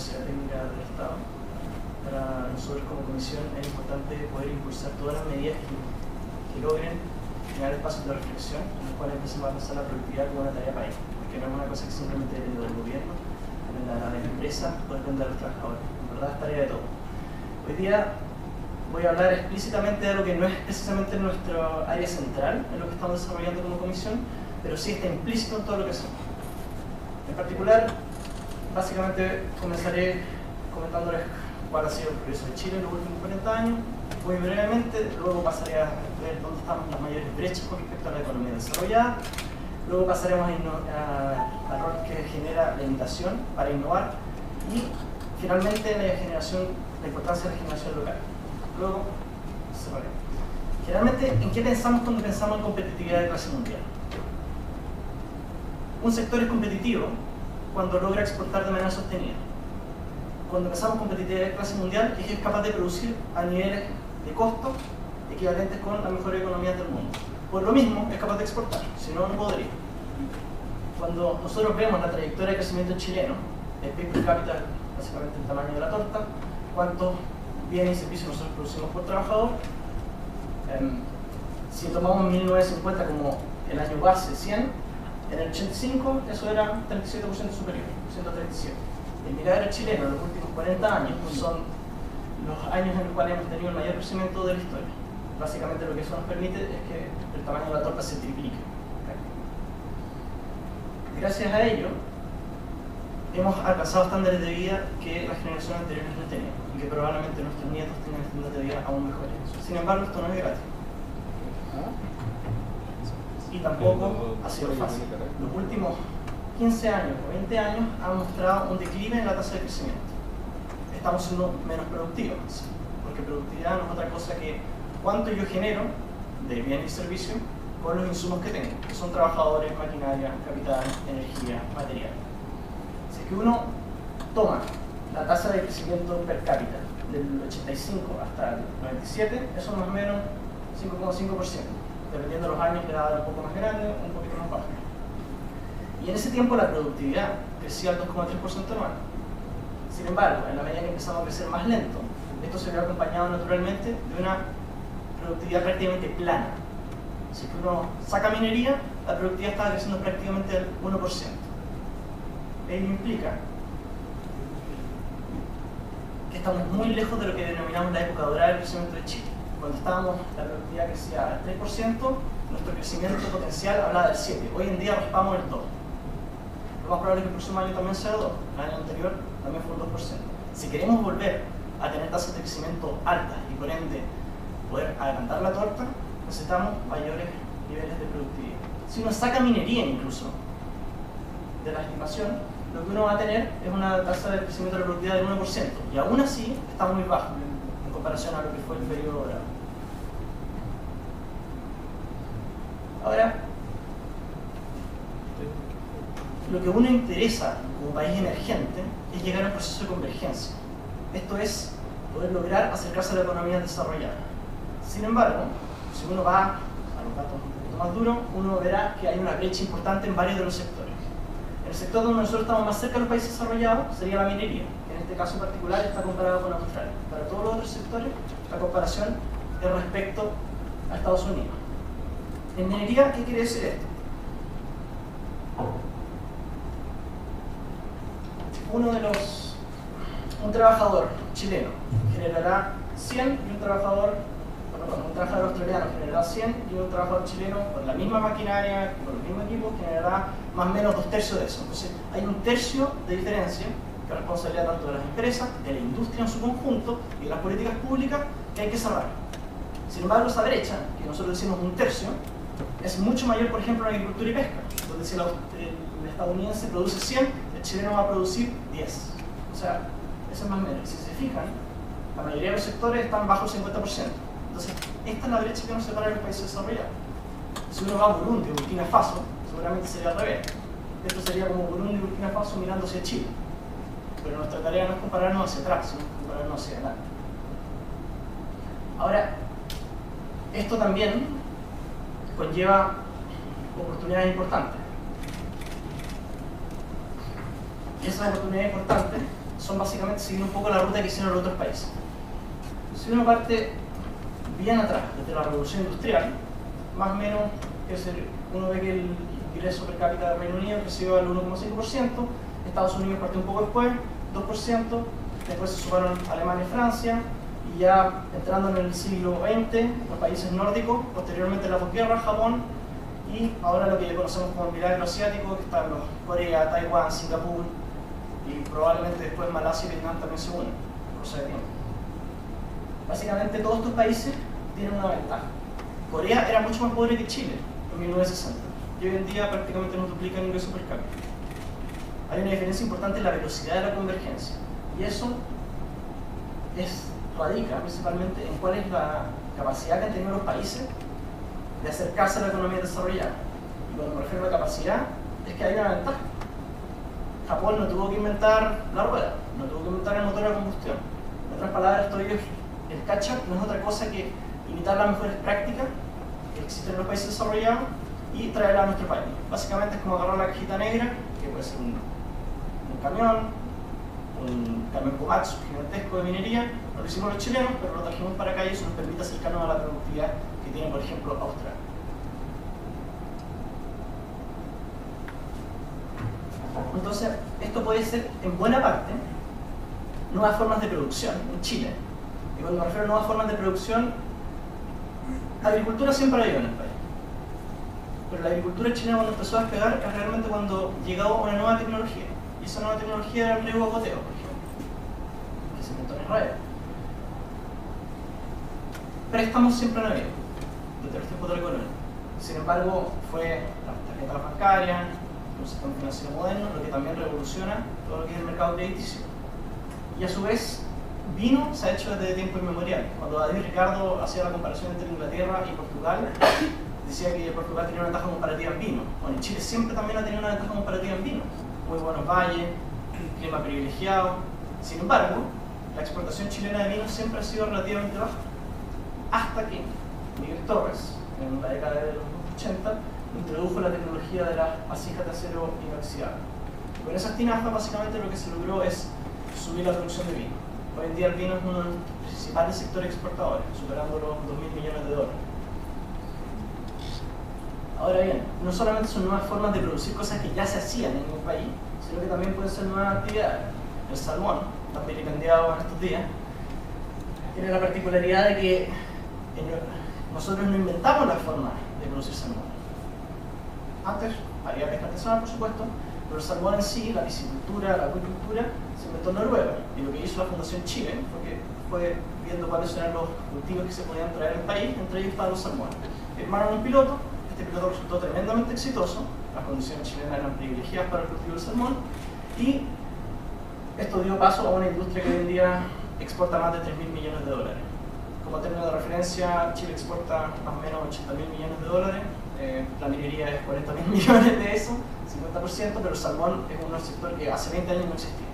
Universidad Técnica del Estado. Para nosotros como comisión es importante poder impulsar todas las medidas que logren generar espacios de reflexión en los cuales empecemos a pensar la productividad como una tarea país, porque no es una cosa que simplemente depende del gobierno, depende de la empresa o depende de los trabajadores. En verdad es tarea de todo. Hoy día voy a hablar explícitamente de algo que no es precisamente nuestro área central en lo que estamos desarrollando como comisión, pero sí está implícito en todo lo que hacemos. En particular, básicamente comenzaré comentándoles cuál ha sido el progreso de Chile en los últimos 40 años, muy brevemente. Luego pasaré a ver dónde están las mayores brechas con respecto a la economía desarrollada. Luego pasaremos al rol que genera la imitación para innovar y finalmente la importancia de la generación local. Luego cerraré. Generalmente, ¿en qué pensamos cuando pensamos en competitividad de clase mundial? Un sector es competitivo cuando logra exportar de manera sostenida. Cuando pensamos en competitividad de clase mundial, es que es capaz de producir a niveles de costo equivalentes con las mejores economías del mundo. Por lo mismo, es capaz de exportar, si no, no podría. Cuando nosotros vemos la trayectoria de crecimiento chileno, el PIB per cápita, básicamente el tamaño de la torta, cuántos bienes y servicios nosotros producimos por trabajador, si tomamos 1950 como el año base 100, en el 85 eso era 37% superior, 137. El milagro chileno en los últimos 40 años son los años en los cuales hemos tenido el mayor crecimiento de la historia. Básicamente lo que eso nos permite es que el tamaño de la torta se triplique. Gracias a ello, hemos alcanzado estándares de vida que las generaciones anteriores no tenían y que probablemente nuestros nietos tengan estándares de vida aún mejores. Sin embargo, esto no es gratis. Y tampoco ha sido fácil. Los últimos 15 años o 20 años han mostrado un declive en la tasa de crecimiento. Estamos siendo menos productivos, porque productividad no es otra cosa que cuánto yo genero de bienes y servicios con los insumos que tengo, que son trabajadores, maquinaria, capital, energía, material. Si es que uno toma la tasa de crecimiento per cápita del 85 hasta el 97, eso es más o menos 5,5%. Dependiendo de los años, le da un poco más grande, un poquito más bajo. Y en ese tiempo la productividad crecía al 2,3% anual. Sin embargo, en la medida que empezamos a crecer más lento, esto se ve acompañado naturalmente de una productividad prácticamente plana. Si uno saca minería, la productividad estaba creciendo prácticamente al 1%. Ello implica que estamos muy lejos de lo que denominamos la época dorada del crecimiento de Chile. Cuando la productividad crecía al 3%, nuestro crecimiento potencial hablaba del 7%. Hoy en día raspamos el 2%. Lo más probable es que el próximo año también sea 2%. El año anterior también fue un 2%. Si queremos volver a tener tasas de crecimiento altas y por ende poder adelantar la torta, necesitamos mayores niveles de productividad. Si uno saca minería incluso de la estimación, lo que uno va a tener es una tasa de crecimiento de la productividad del 1%. Y aún así está muy bajo en comparación a lo que fue el periodo dorado. Ahora, lo que a uno interesa como país emergente es llegar a un proceso de convergencia. Esto es poder lograr acercarse a la economía desarrollada. Sin embargo, si uno va a los datos un poquito más duros, uno verá que hay una brecha importante en varios de los sectores. El sector donde nosotros estamos más cerca de los países desarrollados sería la minería, que en este caso en particular está comparado con Australia. Para todos los otros sectores, la comparación es respecto a Estados Unidos. En minería, ¿qué quiere decir esto? Un trabajador chileno generará 100 y un trabajador australiano generará 100 y un trabajador chileno con la misma maquinaria, con el mismo equipo, generará más o menos 2/3 de eso. Entonces, hay 1/3 de diferencia, que es responsabilidad tanto de las empresas, de la industria en su conjunto y de las políticas públicas que hay que cerrar. Sin embargo, esa brecha, que nosotros decimos 1/3, es mucho mayor, por ejemplo, en agricultura y pesca, donde si el estadounidense produce 100, el chileno va a producir 10. O sea, eso es más o menos. Si se fijan, la mayoría de los sectores están bajo el 50%. Entonces, esta es la brecha que nos separa de los países desarrollados. Si uno va a Burundi o Burkina Faso, seguramente sería al revés. Esto sería como Burundi y Burkina Faso mirando hacia Chile. Pero nuestra tarea no es compararnos hacia atrás, sino compararnos hacia adelante. Ahora, esto también conlleva oportunidades importantes. Y esas oportunidades importantes son básicamente seguir un poco la ruta que hicieron los otros países. Si uno parte bien atrás, desde la revolución industrial, más o menos, uno ve que el ingreso per cápita del Reino Unido creció al 1,5%, Estados Unidos partió un poco después, 2%, después se sumaron Alemania y Francia, y ya entrando en el siglo XX, los países nórdicos, posteriormente la posguerra, Japón, y ahora lo que ya conocemos como el milagro asiático, que están los Corea, Taiwán, Singapur, y probablemente después Malasia y Vietnam también se unen, cosa de tiempo. Básicamente todos estos países tienen una ventaja. Corea era mucho más pobre que Chile en 1960, y hoy en día prácticamente nos duplica el ingreso per cápita. Hay una diferencia importante en la velocidad de la convergencia, y eso radica principalmente en cuál es la capacidad que han tenido los países de acercarse a la economía desarrollada. Y cuando me refiero a la capacidad, es que hay una ventaja. Japón no tuvo que inventar la rueda, no tuvo que inventar el motor a combustión. En otras palabras, el catch-up no es otra cosa que imitar las mejores prácticas que existen en los países desarrollados y traerlas a nuestro país. Básicamente es como agarrar la cajita negra, que puede ser un camión Komatsu gigantesco de minería, lo hicimos los chilenos, pero lo trajimos para acá y eso nos permite acercarnos a la productividad que tiene, por ejemplo, Australia. Entonces, esto puede ser, en buena parte, nuevas formas de producción en Chile. Y cuando me refiero a nuevas formas de producción, agricultura siempre ha habido en el país. Pero la agricultura chilena, cuando empezó a despegar, es realmente cuando llegó una nueva tecnología. Y esa nueva tecnología era el riego a goteo, por ejemplo, que se inventó en Israel. Préstamos siempre han habido, desde los tiempos de la colonia. Sin embargo, fue la tarjeta bancaria, un sistema financiero moderno, lo que también revoluciona todo lo que es el mercado crediticio. Y a su vez, vino se ha hecho desde tiempo inmemorial. Cuando David Ricardo hacía la comparación entre Inglaterra y Portugal, decía que Portugal tenía una ventaja comparativa en vino. Bueno, Chile siempre también ha tenido una ventaja comparativa en vino. Muy buenos valles, clima privilegiado. Sin embargo, la exportación chilena de vino siempre ha sido relativamente baja. Hasta que Miguel Torres, en la década de los 80, introdujo la tecnología de las vasijas de acero inoxidable. Con esas tinajas, básicamente lo que se logró es subir la producción de vino. Hoy en día el vino es uno de los principales sectores exportadores, superando los 2.000 millones de dólares. Ahora bien, no solamente son nuevas formas de producir cosas que ya se hacían en el país, sino que también pueden ser nuevas actividades. El salmón, tan vilipendiado en estos días, tiene la particularidad de que nosotros no inventamos la forma de producir salmón. Antes había pesca artesanal, por supuesto, pero el salmón en sí, la piscicultura, la acuicultura, se inventó en Noruega. Y lo que hizo la Fundación Chile fue viendo cuáles eran los cultivos que se podían traer al país, entre ellos estaban los salmones. Firmaron un piloto, este piloto resultó tremendamente exitoso, las condiciones chilenas eran privilegiadas para el cultivo del salmón, y esto dio paso a una industria que hoy en día exporta más de 3.000 millones de dólares. Como término de referencia, Chile exporta más o menos 80.000 millones de dólares, la minería es 40.000 millones de eso, 50%, pero el salmón es un sector que hace 20 años no existía.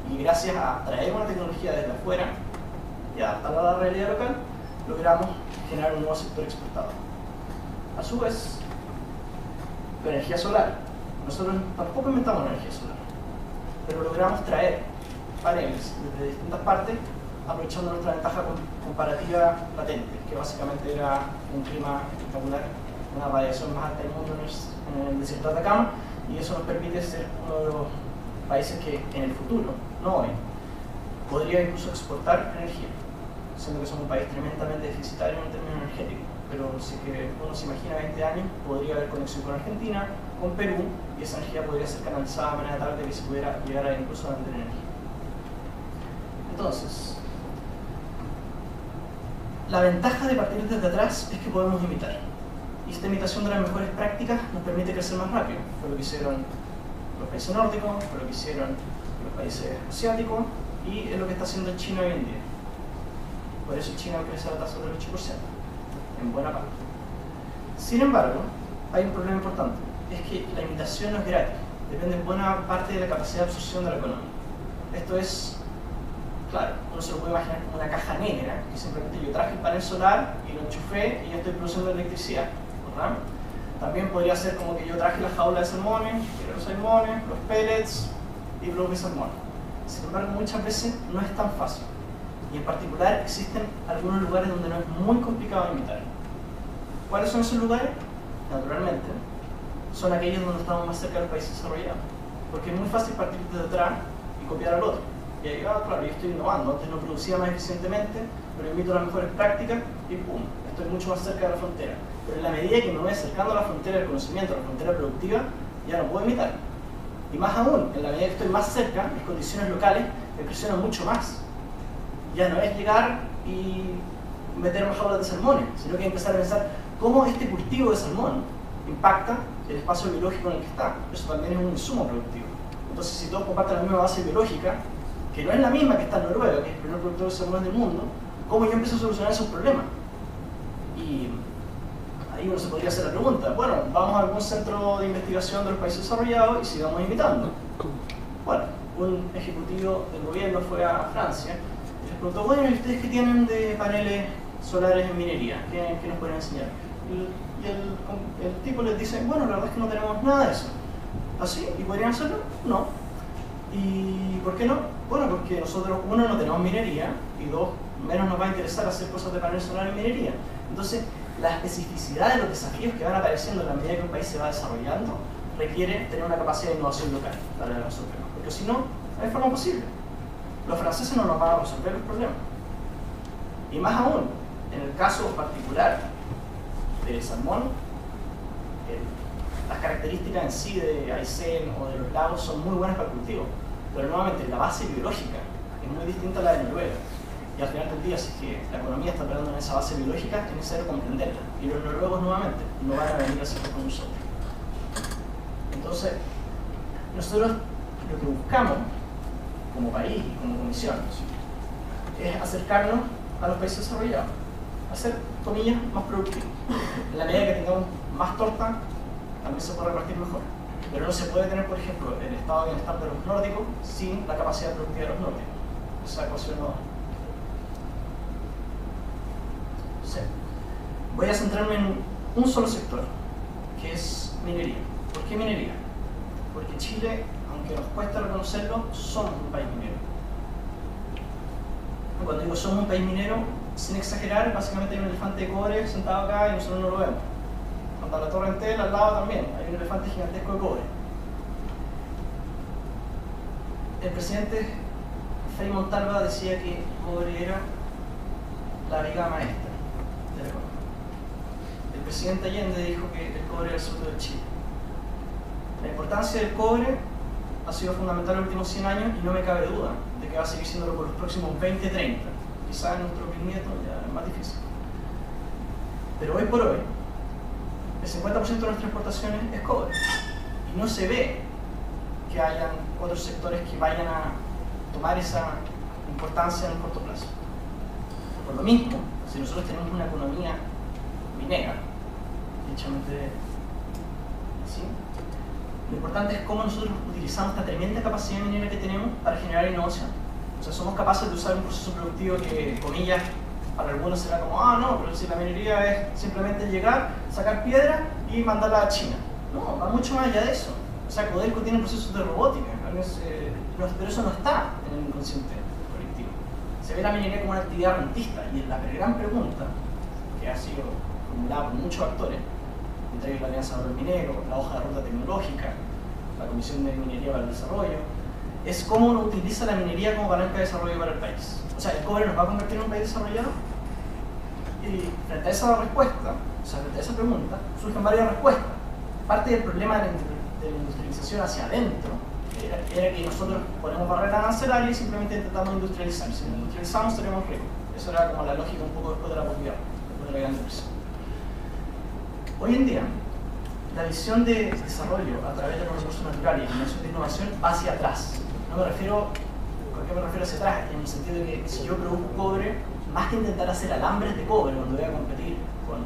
Y gracias a traer una tecnología desde afuera y adaptarla a la realidad local, logramos generar un nuevo sector exportador. A su vez, la energía solar. Nosotros tampoco inventamos la energía solar, pero logramos traer paneles desde distintas partes, aprovechando nuestra ventaja comparativa latente, que básicamente era un clima espectacular, una radiación más alta del mundo en el desierto de Atacama, y eso nos permite ser uno de los países que en el futuro, no hoy, podría incluso exportar energía, siendo que somos un país tremendamente deficitario en términos energéticos. Pero si que uno se imagina 20 años, podría haber conexión con Argentina, con Perú, y esa energía podría ser canalizada de manera tal de que se pudiera llegar a incluso a vender energía. Entonces, la ventaja de partir desde atrás es que podemos imitar. Y esta imitación de las mejores prácticas nos permite crecer más rápido. Fue lo que hicieron los países nórdicos, fue lo que hicieron los países asiáticos, y es lo que está haciendo China hoy en día. Por eso China crece a la tasa del 8%, en buena parte. Sin embargo, hay un problema importante, es que la imitación no es gratis, depende en buena parte de la capacidad de absorción de la economía. Esto es, claro, uno se lo puede imaginar como una caja negra, que simplemente yo traje el panel solar y lo enchufé y ya estoy produciendo electricidad, ¿verdad? También podría ser como que yo traje la jaula de salmones, quiero los salmones, los pellets y produje salmones. Sin embargo, muchas veces no es tan fácil. Y en particular existen algunos lugares donde no es muy complicado imitar. ¿Cuáles son esos lugares? Naturalmente, son aquellos donde estamos más cerca de los países desarrollados. Porque es muy fácil partir desde atrás y copiar al otro. Y ahí, claro, yo estoy innovando, antes no producía más eficientemente, pero invito a las mejores prácticas y ¡pum! Estoy mucho más cerca de la frontera. Pero en la medida que me voy acercando a la frontera del conocimiento, a la frontera productiva, ya no puedo imitar. Y más aún, en la medida que estoy más cerca, mis condiciones locales me presionan mucho más. Ya no es llegar y meter más jaulas de salmones, sino que hay que empezar a pensar cómo este cultivo de salmón impacta el espacio biológico en el que está. Eso también es un insumo productivo. Entonces, si todos comparten la misma base biológica, que no es la misma que está en Noruega, que es el primer productor de salmón del mundo, ¿cómo yo empiezo a solucionar esos problemas? Y ahí uno se podría hacer la pregunta, bueno, vamos a algún centro de investigación de los países desarrollados y sigamos imitando. Bueno, un ejecutivo del gobierno fue a Francia y les preguntó, bueno, ¿y ustedes qué tienen de paneles solares en minería? ¿Qué nos pueden enseñar? Y el tipo les dice, bueno, la verdad es que no tenemos nada de eso. ¿Así? ¿Y podrían hacerlo? No. ¿Y por qué no? Bueno, porque nosotros, uno, no tenemos minería, y dos, menos nos va a interesar hacer cosas de paneles solares en minería. Entonces, la especificidad de los desafíos que van apareciendo en la medida que un país se va desarrollando requiere tener una capacidad de innovación local para resolverlos, porque si no, no hay forma posible. Los franceses no nos van a resolver los problemas. Y más aún, en el caso particular del salmón, las características en sí de Aysén o de los lagos son muy buenas para el cultivo, pero nuevamente la base biológica es muy distinta a la de Noruega. Y al final del día, si es que la economía está operando en esa base biológica, es necesario comprenderla. Y los noruegos, nuevamente, no van a venir a hacerlo con nosotros. Entonces, nosotros lo que buscamos, como país y como comisión, es acercarnos a los países desarrollados, hacer, comillas, más productivos. En la medida que tengamos más torta, también se puede repartir mejor. Pero no se puede tener, por ejemplo, el estado de bienestar de los nórdicos sin la capacidad productiva de los nórdicos. Esa ecuación no. Sí. Voy a centrarme en un solo sector, que es minería. ¿Por qué minería? Porque Chile, aunque nos cuesta reconocerlo, somos un país minero. Cuando digo somos un país minero, sin exagerar, básicamente hay un elefante de cobre sentado acá y nosotros no lo vemos. Cuando la Torre Entel al lado también, hay un elefante gigantesco de cobre. El presidente Frei Montalva decía que el cobre era la viga maestra de la economía. El presidente Allende dijo que el cobre era el surto de Chile. La importancia del cobre ha sido fundamental en los últimos 100 años y no me cabe duda de que va a seguir siéndolo por los próximos 20-30. Quizás en nuestros bisnietos ya es más difícil. Pero hoy por hoy, el 50% de nuestras exportaciones es cobre. Y no se ve que hayan otros sectores que vayan a tomar esa importancia en el corto plazo. Por lo mismo, si nosotros tenemos una economía minera, dichamente así, lo importante es cómo nosotros utilizamos esta tremenda capacidad minera que tenemos para generar innovación. O sea, somos capaces de usar un proceso productivo que, comillas, para algunos será como, no, pero si la minería es simplemente llegar, sacar piedra y mandarla a China. No, va mucho más allá de eso. O sea, Codelco tiene procesos de robótica, pero eso no está en el inconsciente colectivo. Se ve la minería como una actividad rentista, y la gran pregunta, que ha sido formulada por muchos actores, entre ellos la Alianza Valor Minero, la hoja de ruta tecnológica, la Comisión de Minería para el Desarrollo, es cómo uno utiliza la minería como palanca de desarrollo para el país. O sea, ¿el cobre nos va a convertir en un país desarrollado? Y frente a esa respuesta, o sea, frente a esa pregunta, surgen varias respuestas. Parte del problema de la industrialización hacia adentro era que nosotros ponemos barreras arancelarias y simplemente intentamos industrializar. Si nos industrializamos, seremos ricos. Eso era como la lógica un poco después de la posguerra, después de la Gran Depresión. Hoy en día, la visión de desarrollo a través de los recursos naturales y de innovación va hacia atrás. ¿Por qué me refiero hacia atrás? En el sentido de que si yo produzco cobre, más que intentar hacer alambres de cobre cuando voy a competir con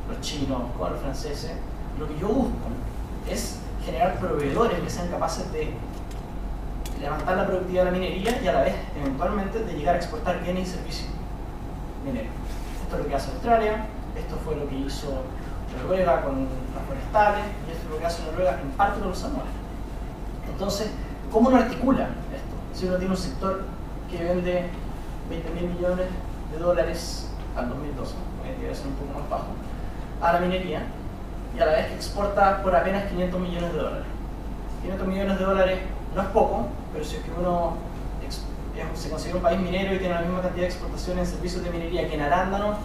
los chinos, con los franceses, lo que yo busco es generar proveedores que sean capaces de levantar la productividad de la minería y a la vez, eventualmente, de llegar a exportar bienes y servicios mineros. Esto es lo que hace Australia, esto fue lo que hizo Noruega con las forestales, y esto es lo que hace Noruega en parte con los salmones. Entonces, ¿cómo no articula esto? si uno tiene un sector que vende 20.000 millones de dólares al 2012, hoy en día debe ser un poco más bajo, a la minería, y a la vez que exporta por apenas 500 millones de dólares. 500 millones de dólares no es poco, pero si es que uno se considera un país minero y tiene la misma cantidad de exportaciones en servicios de minería que en arándanos,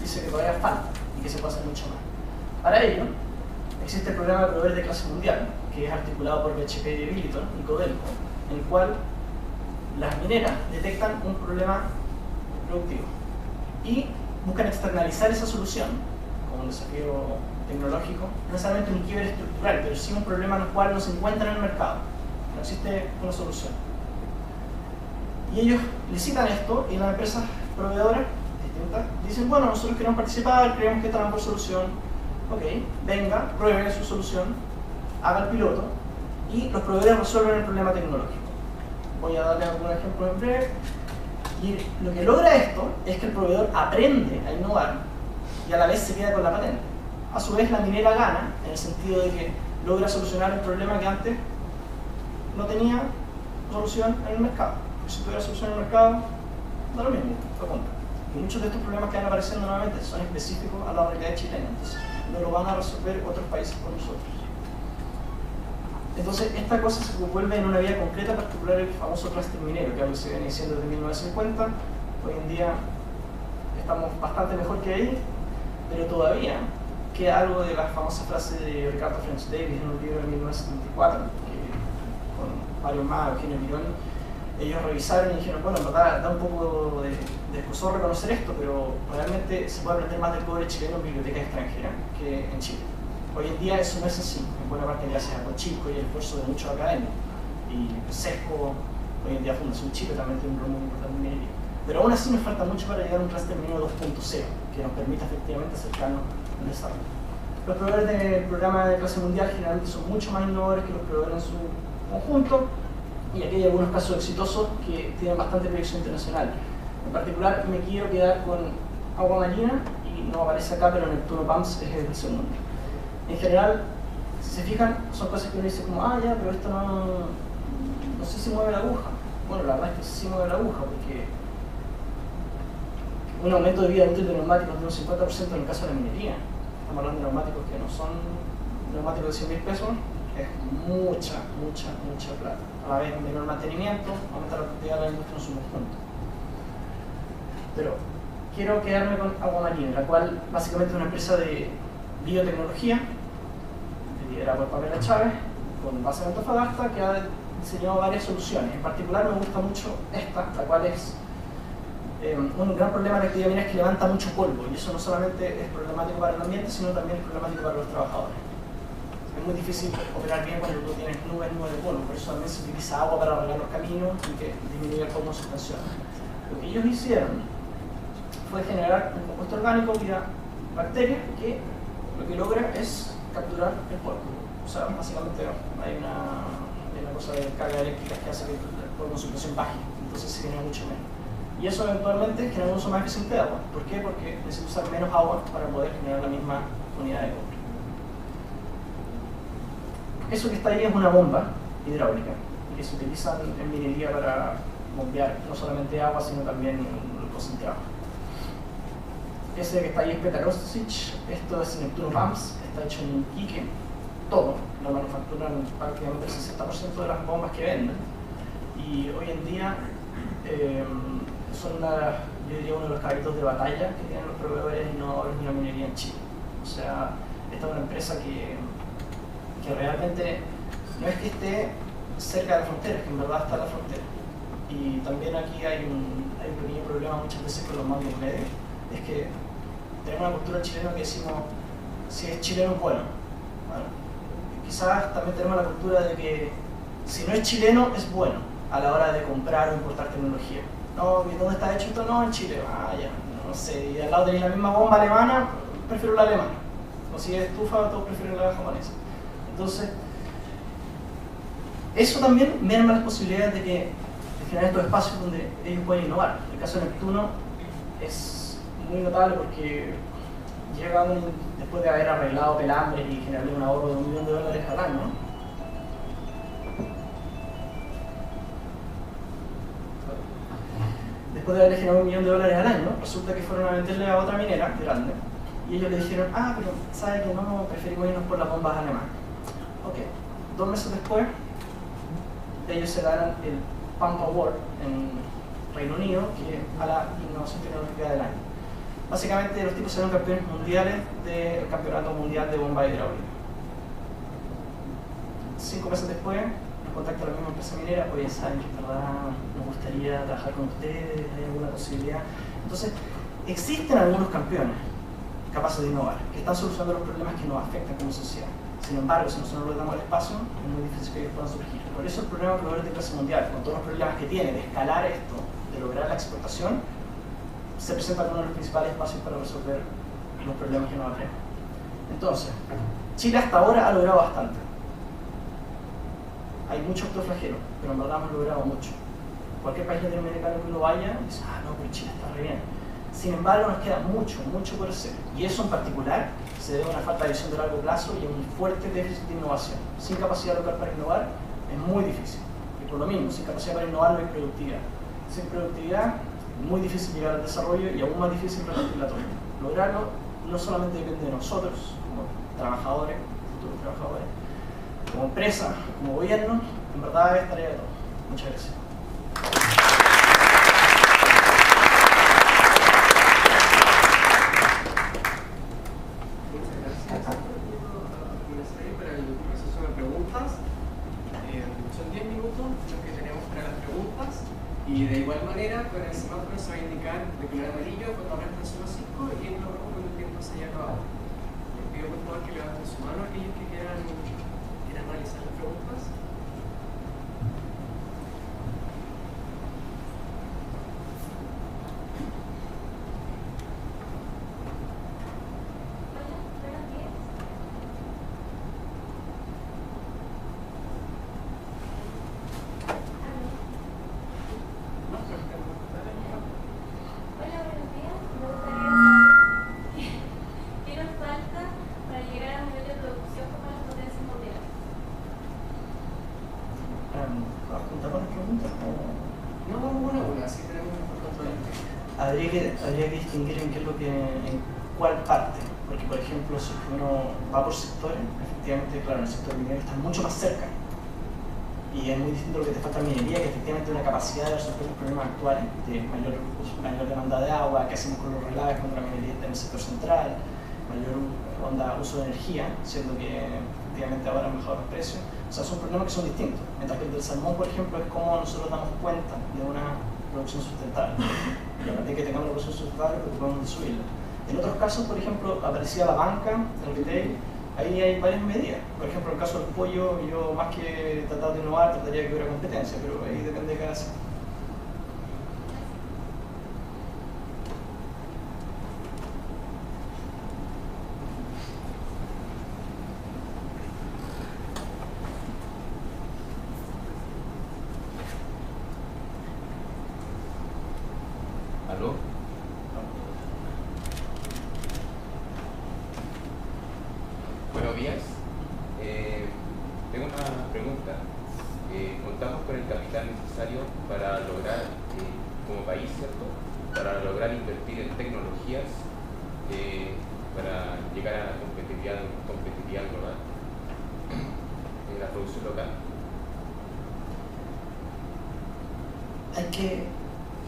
dice que todavía falta y que se puede hacer mucho más. Para ello, existe el programa de proveedores de clase mundial, que es articulado por BHP y Billiton y Codelco, en el cual las mineras detectan un problema productivo y buscan externalizar esa solución como un desafío tecnológico, no necesariamente un quiebre estructural, pero sí un problema en el cual no se encuentra en el mercado, no existe una solución. Y ellos licitan esto y las empresas proveedoras distintas dicen, bueno, nosotros queremos participar, creemos que esta es la mejor solución, ok, venga, pruebe su solución, haga el piloto y los proveedores resuelven el problema tecnológico. Voy a darle algún ejemplo en breve. Y lo que logra esto es que el proveedor aprende a innovar y a la vez se queda con la patente. A su vez la minera gana en el sentido de que logra solucionar el problema que antes no tenía solución en el mercado. Si tuviera solución en el mercado, da lo mismo, lo compra. Y muchos de estos problemas que van apareciendo nuevamente son específicos a la realidad chilena, entonces no lo van a resolver otros países por nosotros. Entonces esta cosa se vuelve en una vía concreta, particular el famoso clúster minero, que es algo que se viene diciendo desde 1950. Hoy en día estamos bastante mejor que ahí, pero todavía queda algo de la famosa frase de Ricardo French Davis en un libro de 1974, que con varios más, Eugenio Mironi, ellos revisaron y dijeron, bueno, en verdad da un poco de escozor reconocer esto, pero realmente se puede aprender más del cobre chileno en bibliotecas extranjeras que en Chile. Hoy en día eso no es así, en buena parte gracias a Cochilco y el esfuerzo de muchos académicos. Y Sesco, hoy en día Fundación Chile también tiene un rol muy importante en minería. Pero aún así nos falta mucho para llegar a un clúster minero 2.0, que nos permita efectivamente acercarnos al desarrollo. Los proveedores del programa de clase mundial generalmente son mucho más innovadores que los proveedores en su conjunto, y aquí hay algunos casos exitosos que tienen bastante proyección internacional. En particular me quiero quedar con Agua Marina, y no aparece acá, pero Neptuno Pumps es el segundo. En general, si se fijan, son cosas que uno dice como, ah, ya, pero esto no sé si mueve la aguja. Bueno, la verdad es que sí mueve la aguja, porque un aumento de vida útil de neumáticos de un 50% en el caso de la minería. Estamos hablando de neumáticos que no son neumáticos de 100.000 pesos, es mucha plata. A la vez, menor mantenimiento, aumenta la productividad de la industria en su conjunto. Pero quiero quedarme con Agua Marina, la cual básicamente es una empresa de biotecnología, liderada por Pamela Chávez, con base en Antofagasta, que ha diseñado varias soluciones. En particular me gusta mucho esta, la cual es un gran problema de la actividad minera, es que levanta mucho polvo, y eso no solamente es problemático para el ambiente, sino también es problemático para los trabajadores. Es muy difícil operar bien cuando tú tienes nubes de polvo, por eso también se utiliza agua para arreglar los caminos y que disminuye el polvo en suspensión. Lo que ellos hicieron fue generar un compuesto orgánico vía bacterias que lo que logra es capturar el polvo. O sea, básicamente hay una cosa de carga eléctrica que hace que el polvo en suspensión baje, entonces se genera mucho menos. Y eso eventualmente genera un uso más eficiente de agua. ¿Por qué? Porque necesita usar menos agua para poder generar la misma unidad de cobre. Eso que está ahí es una bomba hidráulica que se utiliza en minería para bombear no solamente agua, sino también el concentrado. Ese que está ahí es Petarosticic, esto es Neptuno Pumps, está hecho en Iquique, todo, la manufacturan prácticamente el 60% de las bombas que venden. Y hoy en día son yo diría uno de los caballitos de batalla que tienen los proveedores innovadores de la minería en Chile. O sea, esta es una empresa que realmente no es que esté cerca de la frontera, es que en verdad está en la frontera. Y también aquí hay un pequeño problema muchas veces con los mandos medios, es que tenemos una cultura chilena que decimos, si es chileno es bueno. Bueno, quizás también tenemos la cultura de que si no es chileno es bueno a la hora de comprar o importar tecnología. No, ¿dónde está hecho esto? No, en Chile. Ah, ya, no sé, y al lado tenéis la misma bomba alemana, prefiero la alemana. O si es estufa, todos prefieren la japonesa. Entonces, eso también merma las posibilidades de generar estos espacios donde ellos pueden innovar. El caso de Neptuno es muy notable porque llega después de haber arreglado pelambres y generarle un ahorro de $1 millón al año. después de haber generado $1 millón al año, resulta que fueron a venderle a otra minera grande y ellos le dijeron, ah, pero ¿sabe que no? Preferimos irnos por las bombas alemanas. Ok, 2 meses después, ellos se ganan el Pump Award en Reino Unido, que es a la innovación tecnológica del año. Básicamente los tipos eran campeones mundiales del campeonato mundial de bomba hidráulica. 5 meses después, nos contacta la misma empresa minera, oye, saben que en verdad nos gustaría trabajar con ustedes, hay alguna posibilidad. Entonces, existen algunos campeones capaces de innovar, que están solucionando los problemas que nos afectan como sociedad. Sin embargo, si nosotros no les damos el espacio, es muy difícil que ellos puedan surgir. Por eso el problema global de clase mundial, con todos los problemas que tiene de escalar esto, de lograr la exportación, se presenta como uno de los principales espacios para resolver los problemas que nos apremian. Entonces, Chile hasta ahora ha logrado bastante. Hay mucho autoflagelo, pero en verdad hemos logrado mucho. Cualquier país latinoamericano que uno vaya, dice, ah, no, pero Chile está re bien. Sin embargo, nos queda mucho, mucho por hacer. Y eso en particular se debe a una falta de visión de largo plazo y a un fuerte déficit de innovación. Sin capacidad local para innovar, es muy difícil. Y por lo mismo, sin capacidad para innovar no hay productividad. Sin productividad, muy difícil llegar al desarrollo y aún más difícil revertir la tormenta. Lograrlo no solamente depende de nosotros, como trabajadores, futuros trabajadores, como empresa, como gobierno, en verdad es tarea de todos. Muchas gracias. Y de igual manera, con el semáforo se va a indicar de color amarillo cuando restan solo 5 y en lo rojo cuando el tiempo se haya acabado. Les pido por favor que levanten su mano aquellos que quieran realizar las preguntas. Habría que distinguir en qué es lo que, en cuál parte, porque por ejemplo si uno va por sectores, efectivamente, claro, en el sector minero está mucho más cerca y es muy distinto a lo que te falta en minería, que efectivamente tiene una capacidad de resolver los problemas actuales de mayor demanda de agua, qué hacemos con los relaves cuando la minería está en el sector central, mayor uso de energía, siendo que efectivamente ahora han bajado los precios. O sea, son problemas que son distintos, mientras que el del salmón, por ejemplo, es cómo nosotros damos cuenta de una producción sustentable. Y a partir de que tengamos una producción sustentable, podemos subirla. En otros casos, por ejemplo, aparecía la banca, el retail, ahí hay varias medidas. Por ejemplo, en el caso del pollo, yo más que tratar de innovar, trataría de que hubiera competencia, pero ahí depende de cada sector. ¿Aló? Buenos días. Tengo una pregunta. ¿Contamos con el capital necesario para lograr, como país, ¿cierto? Para lograr invertir en tecnologías para llegar a la competitividad global en la producción local? Hay que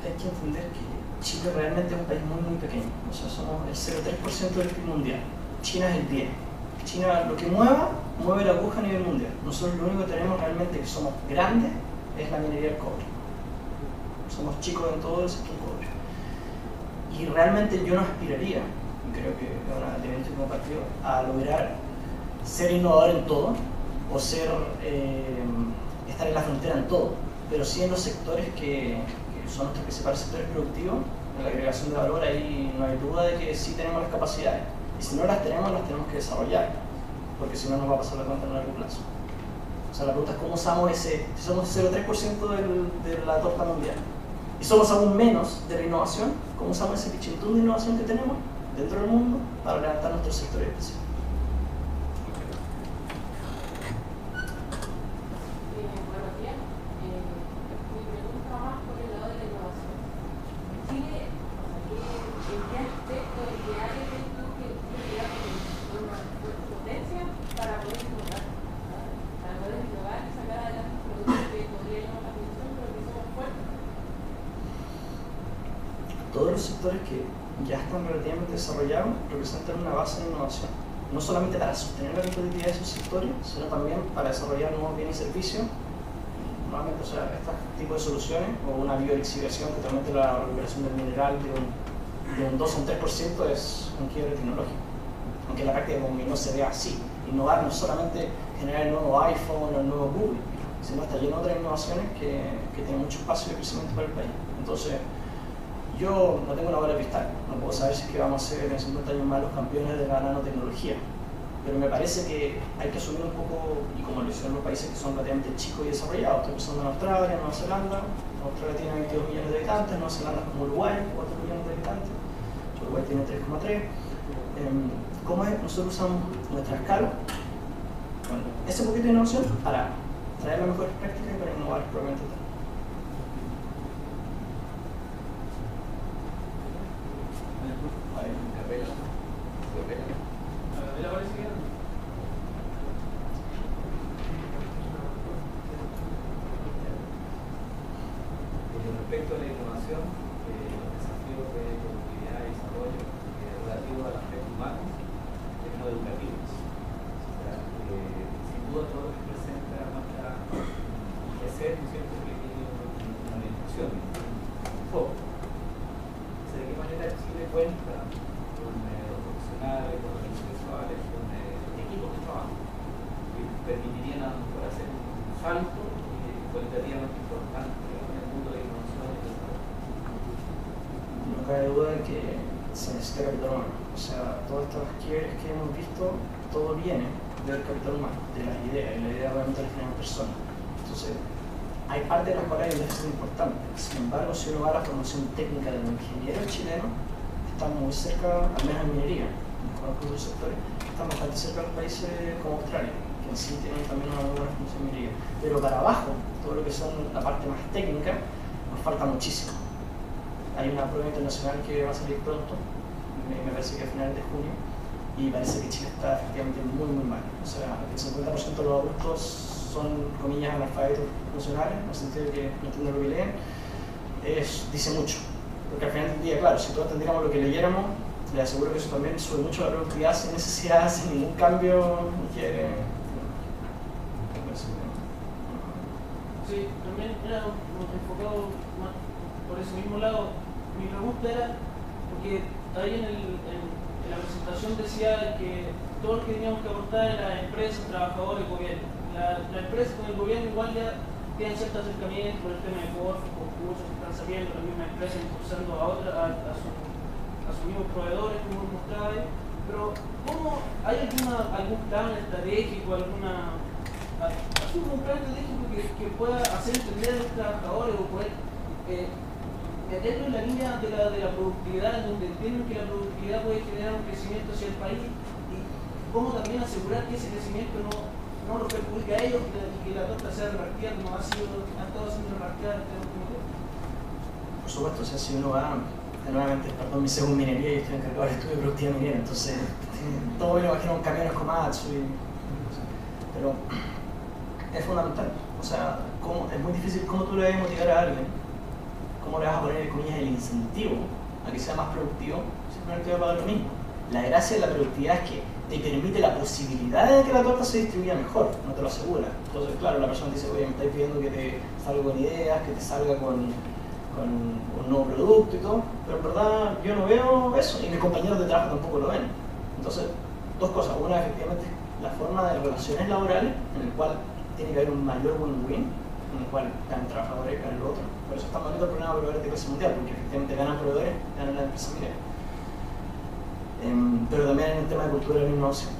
entender que Chile realmente es un país muy pequeño, o sea, somos el 0,3% del PIB mundial. China es el 10%. China, lo que mueve la aguja a nivel mundial. Nosotros lo único que tenemos realmente que somos grandes es la minería del cobre. Somos chicos en todo el sector cobre. Y realmente yo no aspiraría, y creo que ahora tenemos como partido, a lograr ser innovador en todo, o ser, estar en la frontera en todo, pero sí en los sectores que son nuestros principales sectores productivos, en la agregación de valor, ahí no hay duda de que sí tenemos las capacidades. Y si no las tenemos que desarrollar, porque si no nos va a pasar la cuenta en largo plazo. O sea, la pregunta es cómo usamos ese, si somos el 0,3% de la torta mundial, y somos aún menos de la innovación, cómo usamos ese pichintún de innovación que tenemos dentro del mundo para levantar nuestros sectores especiales. los sectores que ya están relativamente desarrollados representan una base de innovación, no solamente para sostener la competitividad de esos sectores, sino también para desarrollar nuevos bienes y servicios. Normalmente, o sea, este tipo de soluciones, o una biolixiviación que te aumente la recuperación del mineral de un 2 o un 3% es un quiebre tecnológico. Aunque en la práctica como que no se vea así. Innovar no es solamente generar el nuevo iPhone o el nuevo Google, sino está lleno de otras innovaciones que tienen mucho espacio de crecimiento para el país. Entonces, yo no tengo una bola de cristal, no puedo saber si es que vamos a ser en 50 años más los campeones de la nanotecnología, pero me parece que hay que asumir un poco, y como lo hicieron los países que son relativamente chicos y desarrollados, estoy pensando en Australia, Nueva Zelanda. Australia tiene 22 millones de habitantes, Nueva Zelanda es como Uruguay, 4 millones de habitantes, Uruguay tiene 3,3. ¿Cómo es? Nosotros usamos nuestra escala, bueno, ese poquito de innovación para traer las mejores prácticas y para innovar probablemente tal. Respecto a la innovación, los desafíos de productividad y desarrollo relativos al aspecto humano y no educativos. O sea, sin duda todo lo que presenta nuestra ser, ¿no es cierto?, que tiene una orientación, un foco. ¿De qué manera Chile cuenta con los profesionales, con los intelectuales, con equipos de trabajo que permitirían a lo mejor hacer un salto cualitativamente importante en el mundo de la innovación y el desarrollo? No cabe duda de que se necesita capital humano. O sea, todas estas quiebres que hemos visto, todo viene del capital humano, de las ideas, y la idea realmente la generan personas. Entonces, hay parte de las cuales hay un déficit importante. Sin embargo, si uno va a la formación técnica de los ingenieros chilenos, estamos muy cerca, al menos en minería, conozco otros sectores, estamos bastante cerca de los países como Australia, que en sí tienen también una muy buena formación en minería. Pero para abajo, todo lo que son la parte más técnica, nos falta muchísimo. Hay una prueba internacional que va a salir pronto, me parece que a finales de junio, y parece que Chile está efectivamente muy mal. O sea, el 50% de los adultos son, comillas, analfabetos funcionales, en el sentido de que no entienden lo que leen, dice mucho. Porque al final del día, claro, si todos entendiéramos lo que leyéramos, les aseguro que eso también sube mucho la productividad sin necesidad, sin ningún cambio. Sí, también era enfocado más por ese mismo lado. Mi pregunta era, porque ahí en la presentación decía que todo lo que teníamos que aportar era empresas, trabajadores, gobierno. La empresa con el gobierno igual ya tienen cierto acercamiento por el tema de concursos que están saliendo, la misma empresa impulsando a sus mismos proveedores, como mostraba ahí. Pero, ¿cómo hay algún plan estratégico, algún plan estratégico que pueda hacer entender a los trabajadores o poder meterlo en la línea de la productividad, donde entienden que la productividad puede generar un crecimiento hacia el país, y cómo también asegurar que ese crecimiento no los perjudique a ellos y que la torta sea repartida como ha estado siendo repartida en este último tiempo? Por supuesto, o sea, si uno va, nuevamente, perdón, mi segunda minería y estoy encargado del estudio de productividad minera, entonces todo me lo imagino un camión Komatsu, pero es fundamental. O sea, es muy difícil cómo tú le vas a motivar a alguien, cómo le vas a poner, comillas, el incentivo a que sea más productivo, simplemente va a pagar lo mismo. La gracia de la productividad es que te permite la posibilidad de que la torta se distribuya mejor, no te lo asegura. Entonces, claro, la persona te dice, oye, me estáis pidiendo que te salga con ideas, que te salga con un nuevo producto y todo, pero en verdad yo no veo eso y mis compañeros de trabajo tampoco lo ven. Entonces, dos cosas. Una, efectivamente, la forma de relaciones laborales, en el cual tiene que haber un mayor win-win, en el cual ganan trabajadores y ganan el otro. Por eso está bonito el programa de proveedores de clase mundial, porque efectivamente ganan proveedores, ganan la empresa minera. Pero también en el tema de cultura de la innovación.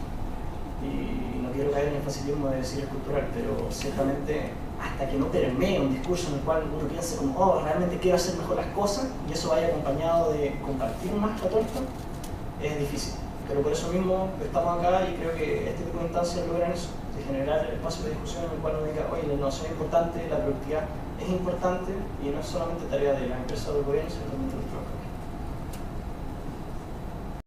Y no quiero caer en el facilismo de decir es cultural, pero ciertamente hasta que no permee un discurso en el cual uno piense como, oh, realmente quiero hacer mejor las cosas, y eso vaya acompañado de compartir más la torta, es difícil. Pero por eso mismo estamos acá y creo que este tipo de instancias logran eso, de generar espacios de discusión en el cual uno diga, oye, la innovación es importante, la productividad es importante, y no es solamente tarea de la empresa o del gobierno, sino también de los trabajadores.